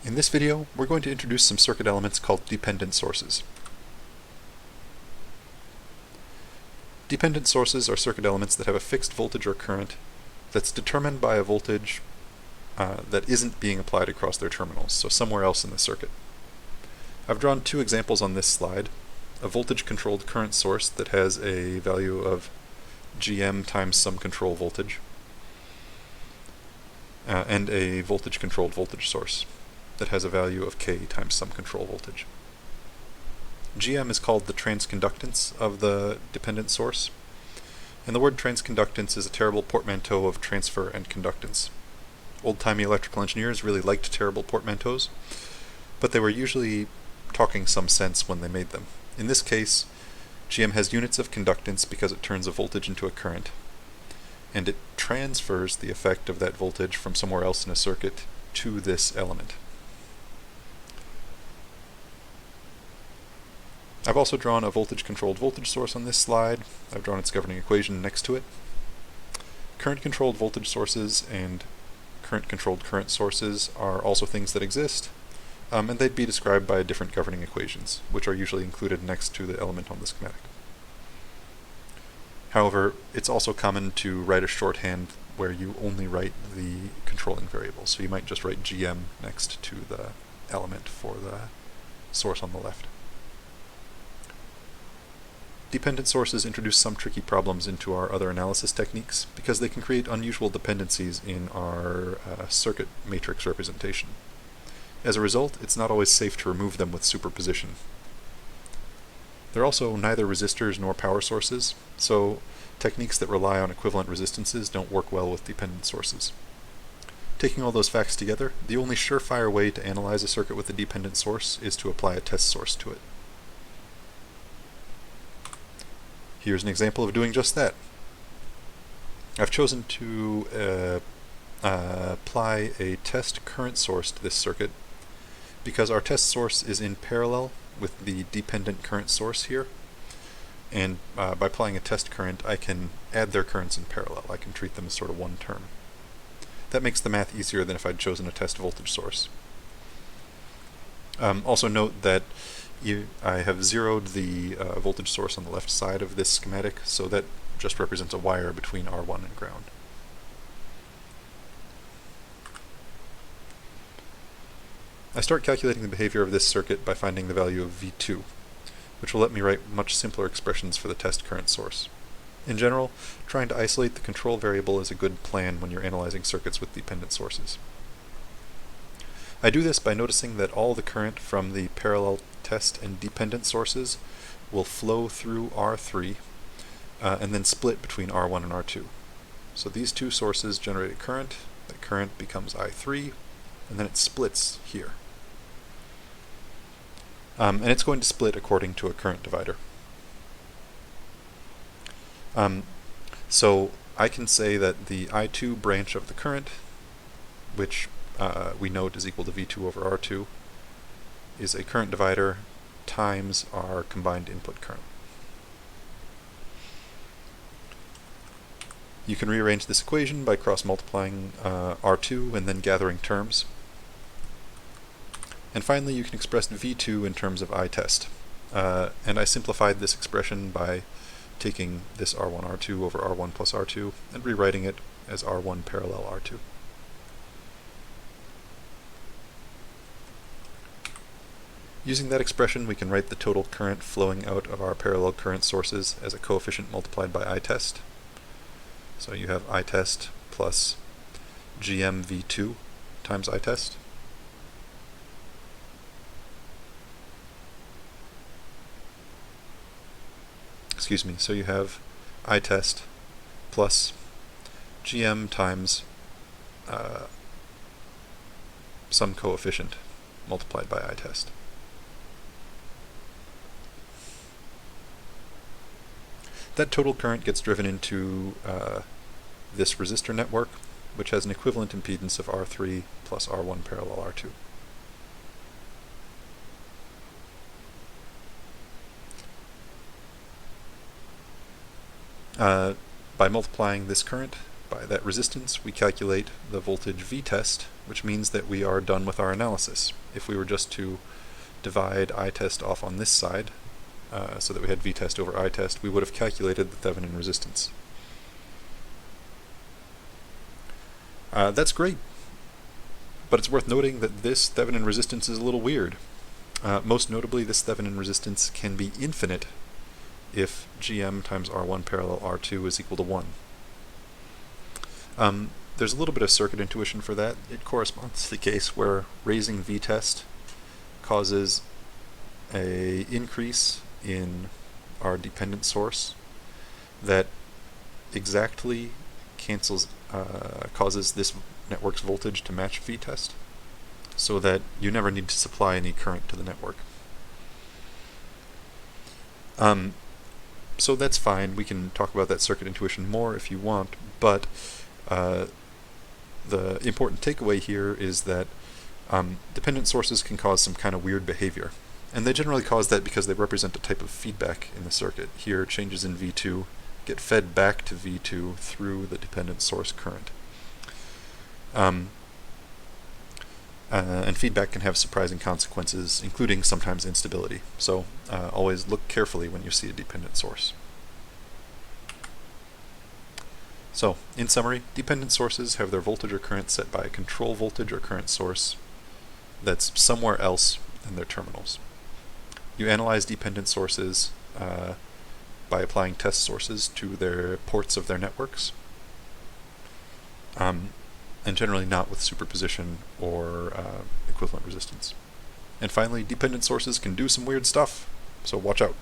In this video, we're going to introduce some circuit elements called dependent sources. Dependent sources are circuit elements that have a fixed voltage or current that's determined by a voltage that isn't being applied across their terminals, so somewhere else in the circuit. I've drawn two examples on this slide: a voltage-controlled current source that has a value of Gm times some control voltage, and a voltage-controlled voltage source that has a value of K times some control voltage. Gm is called the transconductance of the dependent source, and the word transconductance is a terrible portmanteau of transfer and conductance. Old-timey electrical engineers really liked terrible portmanteaus, but they were usually talking some sense when they made them. In this case, Gm has units of conductance because it turns a voltage into a current, and it transfers the effect of that voltage from somewhere else in a circuit to this element. I've also drawn a voltage-controlled voltage source on this slide. I've drawn its governing equation next to it. Current-controlled voltage sources and current-controlled current sources are also things that exist, and they'd be described by different governing equations, which are usually included next to the element on the schematic. However, it's also common to write a shorthand where you only write the controlling variable, so you might just write Gm next to the element for the source on the left. Dependent sources introduce some tricky problems into our other analysis techniques because they can create unusual dependencies in our circuit matrix representation. As a result, it's not always safe to remove them with superposition. They're also neither resistors nor power sources, so techniques that rely on equivalent resistances don't work well with dependent sources. Taking all those facts together, the only surefire way to analyze a circuit with a dependent source is to apply a test source to it. Here's an example of doing just that. I've chosen to apply a test current source to this circuit because our test source is in parallel with the dependent current source here, and by applying a test current I can add their currents in parallel. I can treat them as sort of one term. That makes the math easier than if I'd chosen a test voltage source. Also note that I have zeroed the voltage source on the left side of this schematic, so that just represents a wire between R1 and ground. I start calculating the behavior of this circuit by finding the value of V2, which will let me write much simpler expressions for the test current source. In general, trying to isolate the control variable is a good plan when you're analyzing circuits with dependent sources. I do this by noticing that all the current from the parallel test and dependent sources will flow through R3 and then split between R1 and R2. So these two sources generate a current, that current becomes I3, and then it splits here. And it's going to split according to a current divider. So I can say that the I2 branch of the current, which we note is equal to V2 over R2, is a current divider times our combined input current. You can rearrange this equation by cross-multiplying R2 and then gathering terms. And finally, you can express V2 in terms of I test. And I simplified this expression by taking this R1 R2 over R1 plus R2 and rewriting it as R1 parallel R2. Using that expression, we can write the total current flowing out of our parallel current sources as a coefficient multiplied by I test. So you have I test plus Gm V2 times I test. Excuse me, so you have I test plus Gm times some coefficient multiplied by I test. That total current gets driven into this resistor network, which has an equivalent impedance of R3 plus R1 parallel R2. By multiplying this current By that resistance, we calculate the voltage V-test, which means that we are done with our analysis. If we were just to divide I-test off on this side, so that we had V-test over I-test, we would have calculated the Thevenin resistance. That's great, but it's worth noting that this Thevenin resistance is a little weird. Most notably, this Thevenin resistance can be infinite if Gm times R1 parallel R2 is equal to 1. There's a little bit of circuit intuition for that. It corresponds to the case where raising V-test causes a increase in our dependent source that exactly causes this network's voltage to match V-test, so that you never need to supply any current to the network. So that's fine. We can talk about that circuit intuition more if you want, but the important takeaway here is that dependent sources can cause some kind of weird behavior. And they generally cause that because they represent a type of feedback in the circuit. Here, changes in V2 get fed back to V2 through the dependent source current. And feedback can have surprising consequences, including sometimes instability. So always look carefully when you see a dependent source. So, in summary, dependent sources have their voltage or current set by a control voltage or current source that's somewhere else than their terminals. You analyze dependent sources by applying test sources to their ports of their networks, and generally not with superposition or equivalent resistance. And finally, dependent sources can do some weird stuff, so watch out.